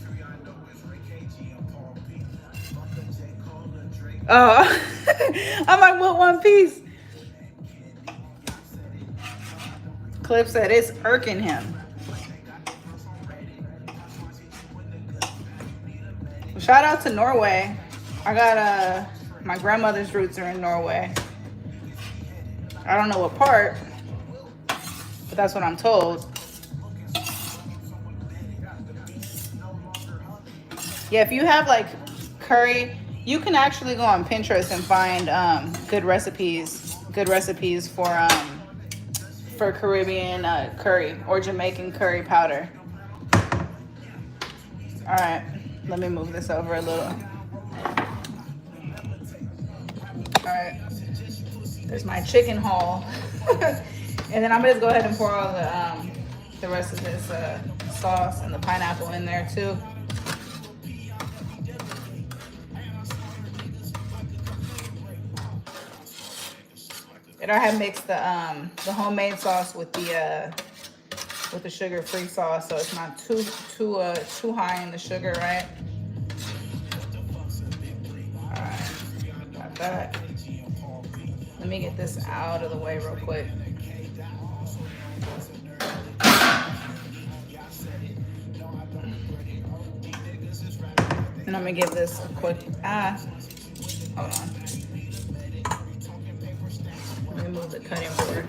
Oh, I'm like, what One Piece? Clip said it's irking him. Shout out to Norway. I got my grandmother's roots are in Norway. I don't know what part, but that's what I'm told. Yeah, if you have like curry, you can actually go on Pinterest and find good recipes for Caribbean curry or Jamaican curry powder. All right, let me move this over a little. All right. There's my chicken haul. And then I'm gonna just go ahead and pour all the rest of this sauce and the pineapple in there too. And I have mixed the homemade sauce with the sugar-free sauce, so it's not too high in the sugar, right? All right, got that. Let me get this out of the way real quick. And I'm gonna give this a quick hold on. Let me move the cutting board.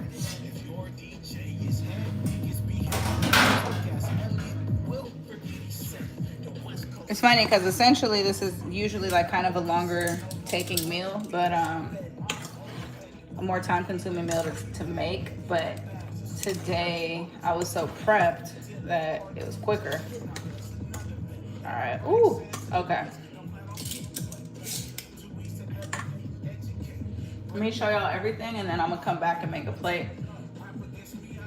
It's funny because essentially this is usually like kind of a longer taking meal, but a more time consuming meal to make. But today I was so prepped that it was quicker. All right. Ooh. Okay. Let me show y'all everything, and then I'm gonna come back and make a plate.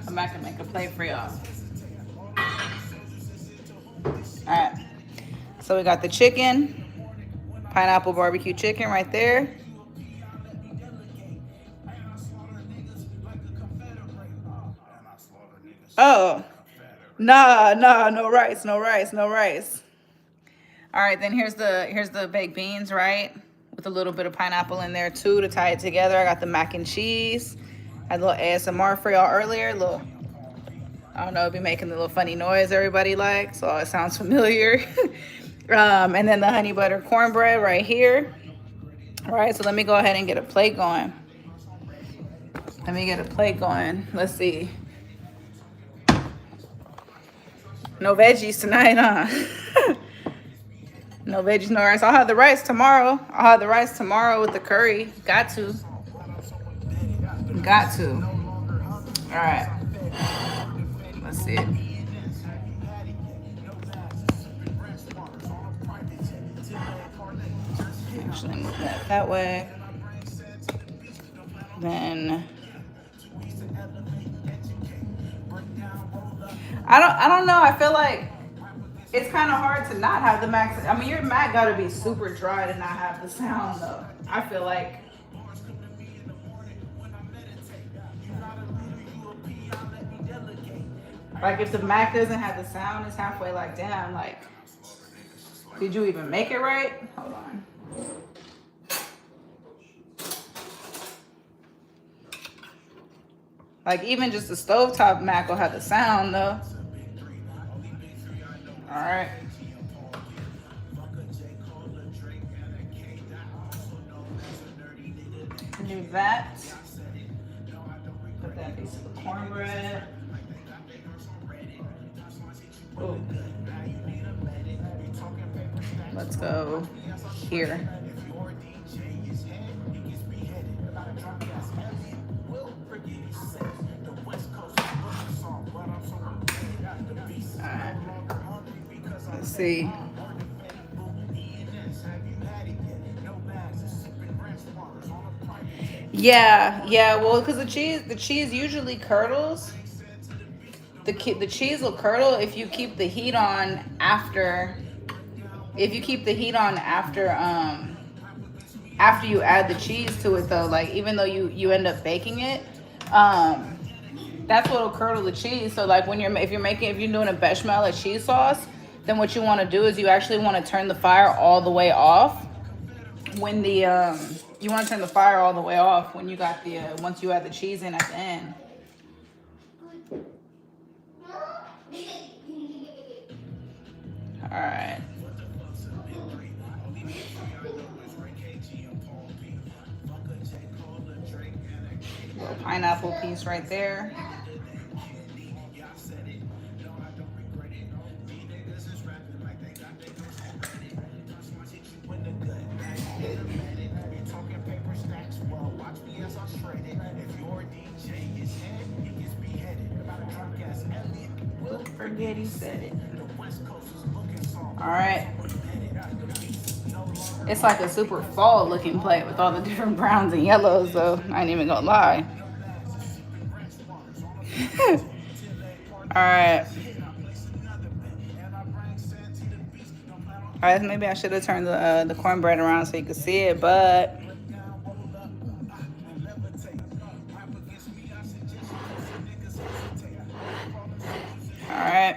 Come back and make a plate for y'all. All right. So we got the chicken, pineapple barbecue chicken right there. Oh, nah, no rice. All right, then here's the baked beans, right? With a little bit of pineapple in there too to tie it together. I got the mac and cheese. Had a little ASMR for y'all earlier. I don't know, be making the little funny noise everybody likes, so it sounds familiar. And then the honey butter cornbread right here. All right, so let me go ahead and get a plate going. Let's see. No veggies tonight, huh? No veggies, no rice. I'll have the rice tomorrow. With the curry. Got to. All right. Let's see. Actually move that way. Then I don't know. I feel like it's kind of hard to not have the mac. I mean, your mac gotta be super dry to not have the sound though. I feel like. Like if the mac doesn't have the sound, it's halfway like, damn, like, did you even make it right? Hold on. Like even just the stovetop mac will have the sound though. All right. Do that. Put that piece of the cornbread. Ooh. Let's go here. Alright. Let's see. Yeah. Well, because the cheese usually curdles. The cheese will curdle if you keep the heat on after. After you add the cheese to it, though, like even though you end up baking it, that's what'll curdle the cheese. So like if you're doing a bechamel or cheese sauce, then what you want to do is you actually want to turn the fire all the way off when you want to turn the fire all the way off when you got the once you add the cheese in at the end. All right. Little pineapple piece right there. Forget he said it. All right. It's like a super fall looking plate with all the different browns and yellows, though. I ain't even gonna lie. Alright. Alright, maybe I should have turned the cornbread around so you could see it, but alright.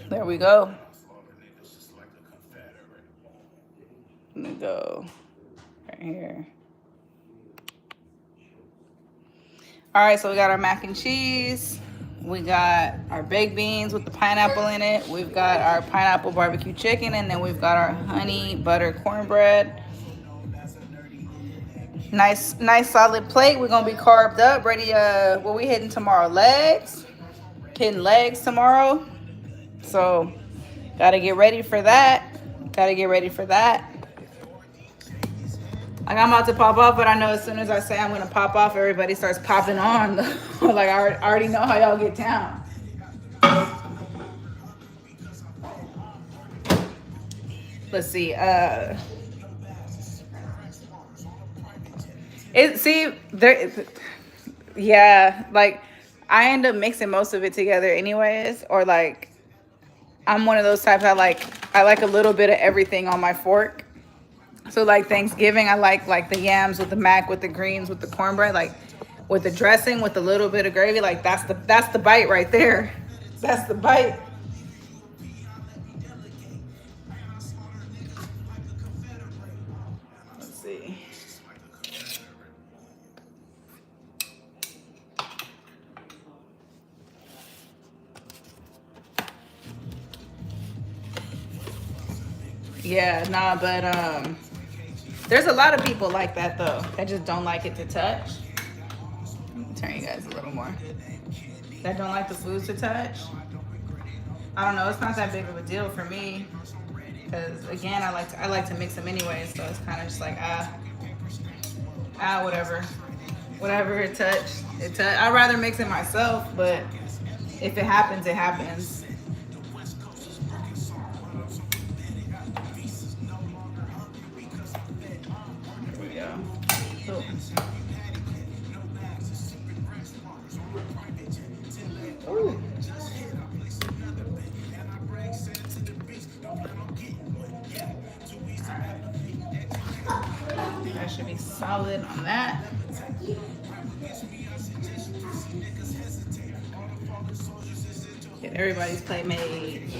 There we go. Let me go right here. All right, so we got our mac and cheese. We got our baked beans with the pineapple in it. We've got our pineapple barbecue chicken, and then we've got our honey butter cornbread. Nice solid plate. We're gonna be carved up, ready. What we hitting tomorrow? Legs. Hitting legs tomorrow. So, gotta get ready for that. Like, I'm about to pop off, but I know as soon as I say I'm gonna pop off, everybody starts popping on. Like, I already know how y'all get down. Let's see. Yeah, like, I end up mixing most of it together anyways, or like, I'm one of those types I like a little bit of everything on my fork. So like Thanksgiving, I like the yams with the mac, with the greens, with the cornbread, like with the dressing, with a little bit of gravy. Like that's the bite right there. That's the bite. Let's see. Yeah, nah, but there's a lot of people like that though. That just don't like it to touch. Let me turn you guys a little more. That don't like the foods to touch. I don't know. It's not that big of a deal for me, because again, I like to mix them anyway. So it's kind of just like whatever it touch. I'd rather mix it myself, but if it happens, it happens. Ooh. That should be solid on that. Get everybody's plate made.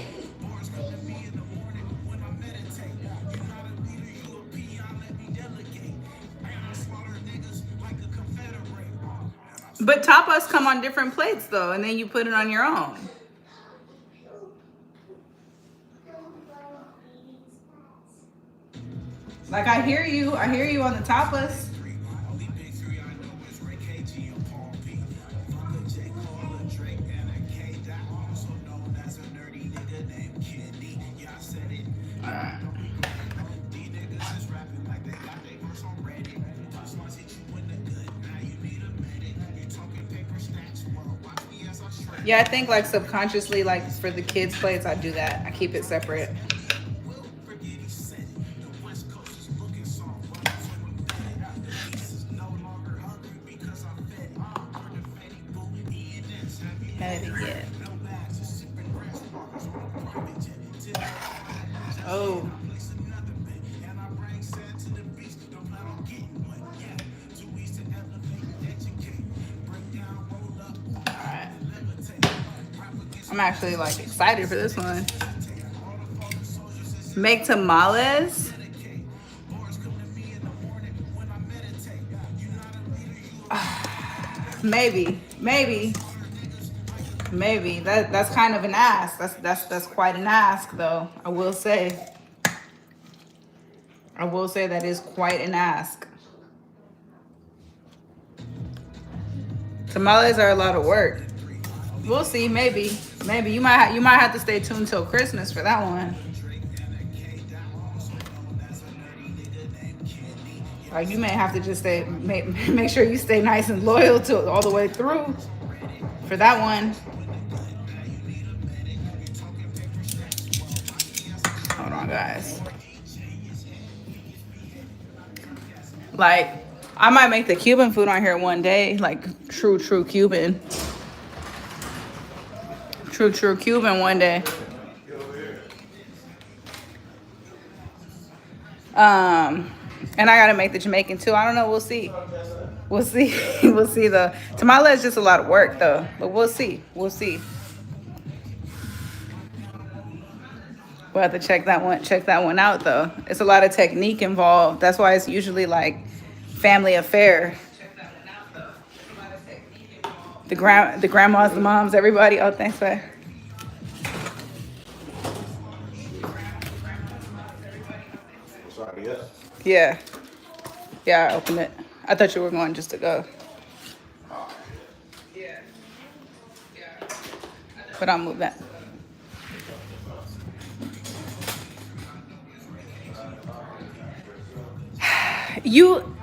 But tapas come on different plates though, and then you put it on your own. Like I hear you on the tapas. Alright. Yeah, I think like subconsciously, like for the kids' plates, I do that. I keep it separate. Oh. Alright. I'm actually like excited for this one. Make tamales. Maybe. That's kind of an ask. That's quite an ask though. I will say that is quite an ask. Tamales are a lot of work. We'll see. Maybe you might have to stay tuned till Christmas for that one. Like you may have to just make sure you stay nice and loyal to all the way through for that one. Hold on, guys. Like, I might make the Cuban food on here one day, like true Cuban. True Cuban one day. And I gotta make the Jamaican too. I don't know, we'll see. We'll see. We'll see though. Tamale is just a lot of work though, but we'll see. We'll see. We'll have to check that one out though. It's a lot of technique involved. That's why it's usually like family affair. The grandmas, the moms, everybody. Oh, thanks, babe. Sorry, yes. Yeah. Yeah, I opened it. I thought you were going just to go. Yeah. But I'll move that.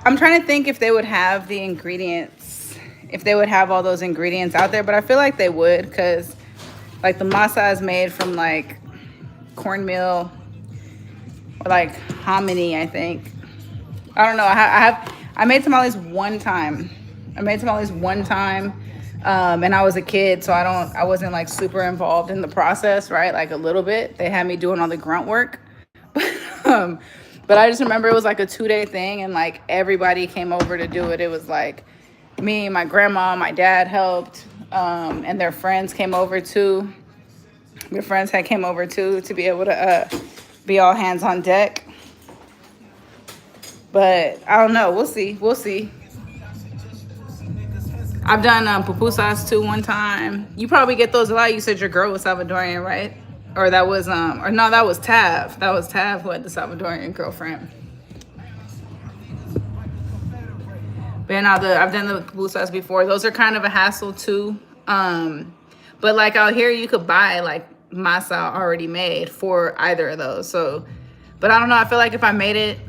I'm trying to think if they would have the ingredients, if they would have all those ingredients out there, but I feel like they would, because like the masa is made from like cornmeal or like hominy, I think. I don't know. I made tamales one time. And I was a kid, so I wasn't like super involved in the process, right? Like a little bit. They had me doing all the grunt work. But I just remember it was like a 2-day thing, and like everybody came over to do it. It was like me, my grandma, my dad helped, and their friends came over too. Their friends came over too to be able to be all hands on deck. But I don't know. We'll see. I've done pupusas too one time. You probably get those a lot. You said your girl was Salvadorian, right? Or that was that was Tav. That was Tav who had the Salvadorian girlfriend. But now I've done the pupusas before. Those are kind of a hassle too. But like out here you could buy like masa already made for either of those. So, but I don't know. I feel like if I made it,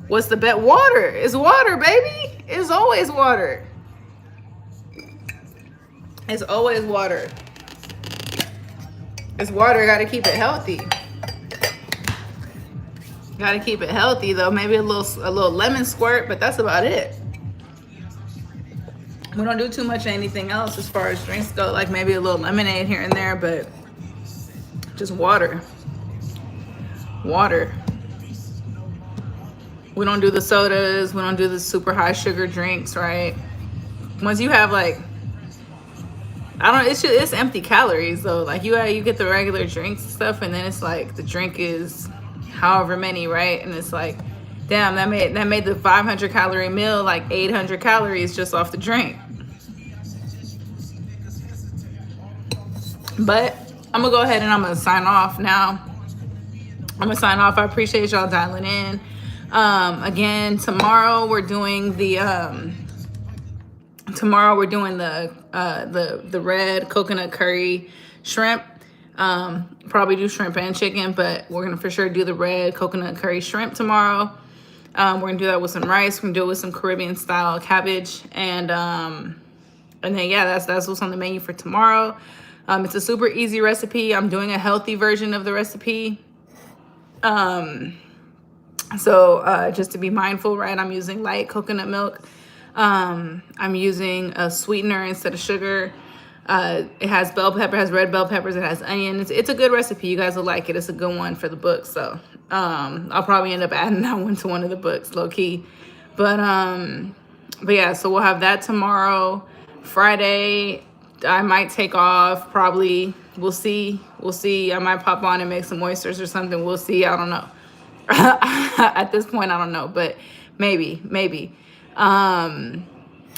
what's the bet? Water. It's water, baby. It's always water. It's always water. It's water. Gotta keep it healthy. Gotta keep it healthy though. Maybe a little lemon squirt, but that's about it. We don't do too much anything else as far as drinks go. Like maybe a little lemonade here and there, but just water. Water. We don't do the sodas. We don't do the super high sugar drinks, right? Once you have like, it's empty calories though. Like you get the regular drinks and stuff, and then it's like the drink is however many, right? And it's like, damn, that made the 500 calorie meal like 800 calories just off the drink. But I'm gonna go ahead and I'm gonna sign off now. I appreciate y'all dialing in. Again, tomorrow we're doing the red coconut curry shrimp. Probably do shrimp and chicken, but we're gonna for sure do the red coconut curry shrimp tomorrow. We're gonna do that with some rice. We're gonna do it with some Caribbean style cabbage, and then yeah, that's what's on the menu for tomorrow. It's a super easy recipe. I'm doing a healthy version of the recipe. So just to be mindful, right? I'm using light coconut milk. I'm using a sweetener instead of sugar. It has bell pepper, has red bell peppers, it has onion. It's a good recipe. You guys will like it. It's a good one for the book. So I'll probably end up adding that one to one of the books, low key. But yeah, so we'll have that tomorrow. Friday, I might take off. Probably. We'll see. I might pop on and make some oysters or something. We'll see. I don't know. At this point, I don't know, but maybe. And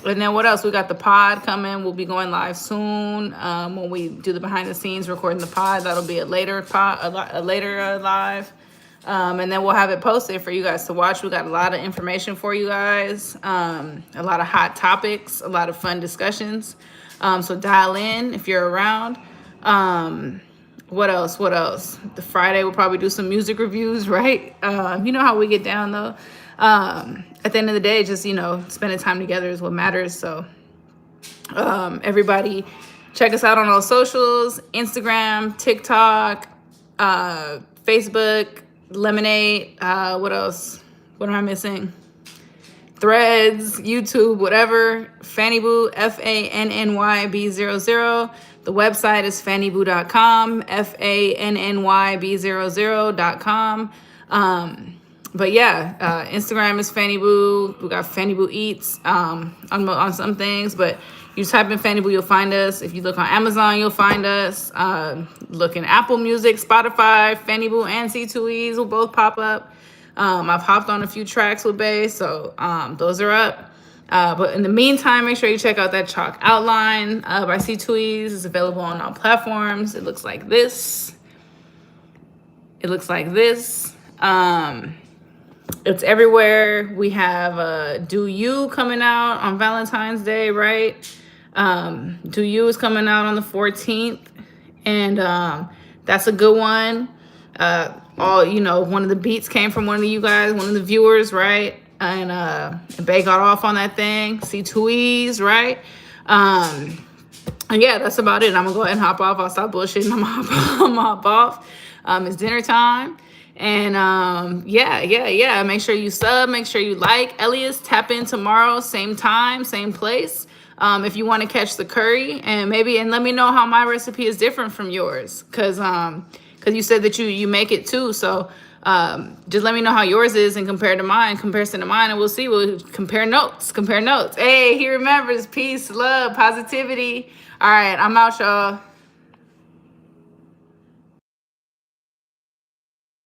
then what else? We got the pod coming. We'll be going live soon. When we do the behind the scenes recording the pod, that'll be a later live. And then we'll have it posted for you guys to watch. We got a lot of information for you guys. A lot of hot topics, a lot of fun discussions. So dial in if you're around. What else? What else? The Friday we'll probably do some music reviews, right? You know how we get down though. At the end of the day, just, you know, spending time together is what matters. So everybody check us out on all socials, Instagram, TikTok, Facebook, Lemonade. What else? What am I missing? Threads, YouTube, whatever. Fannyb00, FANNYB00. The website is fannyb00.com, FANNYB00.com. But yeah, Instagram is Fannyb00. We got Fannyb00 Eats on some things, but you type in Fannyb00, you'll find us. If you look on Amazon, you'll find us. Look in Apple Music, Spotify, Fannyb00 and C2Es will both pop up. I've hopped on a few tracks with Bae, so those are up. But in the meantime, make sure you check out that chalk outline by C2Es. It's available on all platforms. It looks like this. It looks like this. It's everywhere. We have Do You coming out on Valentine's Day, right? Do You is coming out on the 14th. And that's a good one. One of the beats came from one of you guys, one of the viewers, right? And Bae got off on that thing. C2Es, right? And yeah, that's about it. I'm gonna go ahead and hop off. I'll stop bullshitting. I'm gonna hop off. It's dinner time. And yeah. Make sure you sub, make sure you like. Elias, tap in tomorrow, same time, same place. If you want to catch the curry, and let me know how my recipe is different from yours. Cause you said that you make it too. So just let me know how yours is and comparison to mine, and we'll see. We'll compare notes. Hey, he remembers. Peace, love, positivity. All right, I'm out, y'all.